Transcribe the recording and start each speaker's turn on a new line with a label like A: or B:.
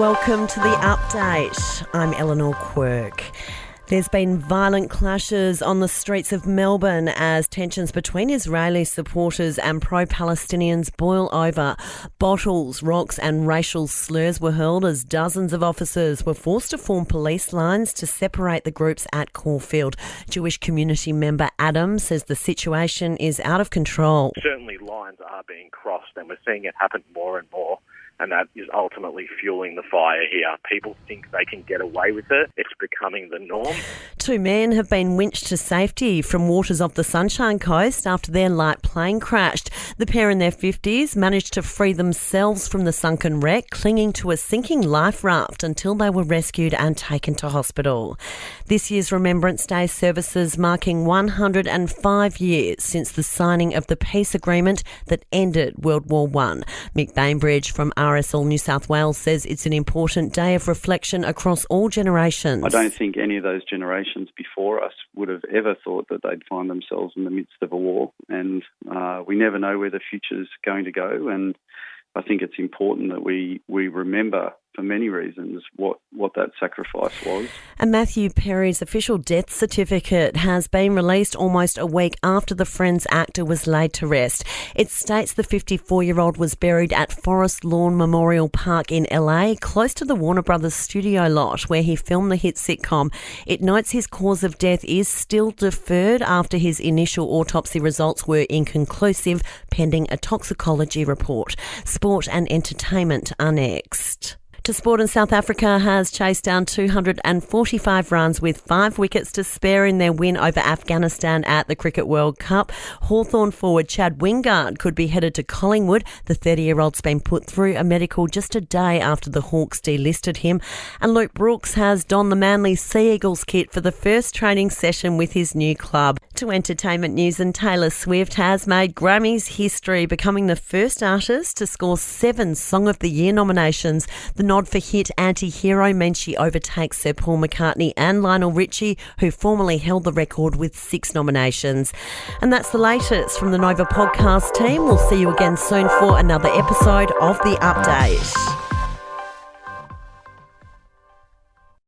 A: Welcome to the update. I'm Eleanor Quirk. There's been violent clashes on the streets of Melbourne as tensions between Israeli supporters and pro-Palestinians boil over. Bottles, rocks and racial slurs were hurled as dozens of officers were forced to form police lines to separate the groups at Caulfield. Jewish community member Adam says the situation is out of control.
B: Certainly lines are being crossed and we're seeing it happen more and more. And that is ultimately fueling the fire here. People think they can get away with it. It's becoming the norm.
A: Two men have been winched to safety from waters off the Sunshine Coast after their light plane crashed. The pair in their 50s managed to free themselves from the sunken wreck, clinging to a sinking life raft until they were rescued and taken to hospital. This year's Remembrance Day services marking 105 years since the signing of the peace agreement that ended World War I. Mick Bainbridge from RSL New South Wales says it's an important day of reflection across all generations.
C: I don't think any of those generations before us would have ever thought that they'd find themselves in the midst of a war, and we never know where the future's going to go, and I think it's important that we remember for many reasons what that sacrifice was.
A: And Matthew Perry's official death certificate has been released almost a week after the Friends actor was laid to rest. It states the 54-year-old was buried at Forest Lawn Memorial Park in LA, close to the Warner Brothers studio lot where he filmed the hit sitcom. It notes his cause of death is still deferred after his initial autopsy results were inconclusive, pending a toxicology report. Sport and entertainment are next. To sport, and South Africa has chased down 245 runs with 5 wickets to spare in their win over Afghanistan at the Cricket World Cup. Hawthorn forward Chad Wingard could be headed to Collingwood. The 30-year-old's been put through a medical just a day after the Hawks delisted him. And Luke Brooks has donned the Manly Sea Eagles kit for the first training session with his new club. To entertainment news, and Taylor Swift has made Grammys history, becoming the first artist to score 7 Song of the Year nominations. The nod for hit Anti-Hero means she overtakes Sir Paul McCartney and Lionel Richie, who formerly held the record with 6 nominations. And that's the latest from the Nova podcast team. We'll see you again soon for another episode of The Update.